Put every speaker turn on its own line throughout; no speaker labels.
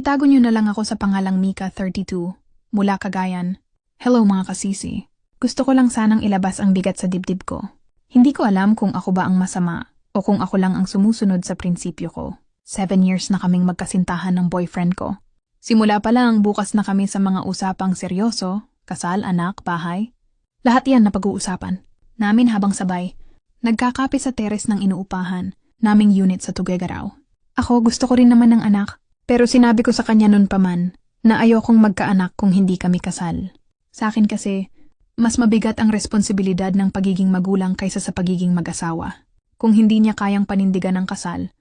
Itago niyo na lang ako sa pangalang Mika 32, mula Cagayan. Hello mga kasisi. Gusto ko lang sanang ilabas ang bigat sa dibdib ko. Hindi ko alam kung ako ba ang masama o kung ako lang ang sumusunod sa prinsipyo ko. 7 years na kaming magkasintahan ng boyfriend ko. Simula pa lang bukas na kami sa mga usapang seryoso, kasal, anak, bahay. Lahat yan na pag-uusapan. Namin habang sabay. Nagkakape sa teres ng inuupahan, naming unit sa Tuguegarao. Ako gusto ko rin naman ng anak, pero sinabi ko sa kanya nun pa man na ayokong magkaanak kung hindi kami kasal. Sa akin kasi, mas mabigat ang responsibilidad ng pagiging magulang kaysa sa pagiging mag-asawa. Kung hindi niya kayang panindigan ng kasal,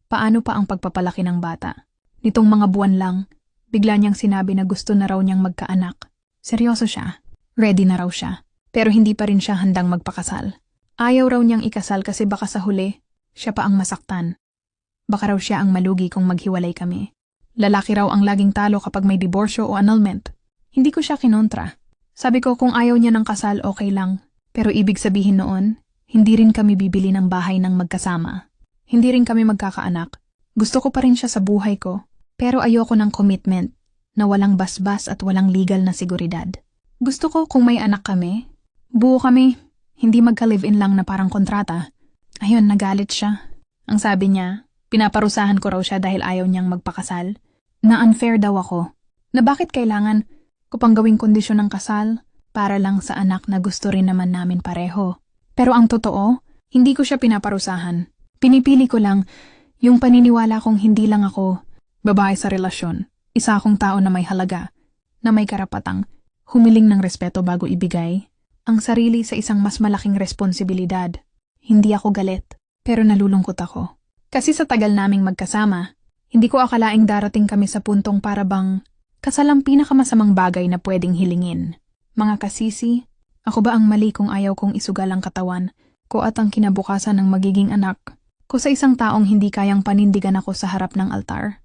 paano pa ang pagpapalaki ng bata? Nitong mga buwan lang, bigla niyang sinabi na gusto na raw niyang magkaanak. Seryoso siya. Ready na raw siya. Pero hindi pa rin siya handang magpakasal. Ayaw raw niyang ikasal kasi baka sa huli, siya pa ang masaktan. Baka raw siya ang malugi kung maghiwalay kami. Lalaki raw ang laging talo kapag may diborsyo o annulment. Hindi ko siya kinontra. Sabi ko kung ayaw niya ng kasal okay lang. Pero ibig sabihin noon, hindi rin kami bibili ng bahay ng magkasama. Hindi rin kami magkakaanak. Gusto ko pa rin siya sa buhay ko. Pero ayoko ng commitment na walang basbas at walang legal na seguridad. Gusto ko kung may anak kami, buo kami, hindi magka-live-in lang na parang kontrata. Ayun, nagalit siya. Ang sabi niya, pinaparusahan ko raw siya dahil ayaw niyang magpakasal. Na unfair daw ako. Na bakit kailangan ko pang gawing kondisyon ng kasal para lang sa anak na gusto rin naman namin pareho. Pero ang totoo, hindi ko siya pinaparusahan. Pinipili ko lang yung paniniwala kong hindi lang ako babae sa relasyon. Isa akong tao na may halaga, na may karapatang humiling ng respeto bago ibigay ang sarili sa isang mas malaking responsibilidad. Hindi ako galit, pero nalulungkot ako. Kasi sa tagal naming magkasama, hindi ko akalaing darating kami sa puntong para bang kasal ang pinakamasamang bagay na pwedeng hilingin. Mga kasisi, ako ba ang mali kung ayaw kong isugal ang katawan ko at ang kinabukasan ng magiging anak ko sa isang taong hindi kayang panindigan ako sa harap ng altar?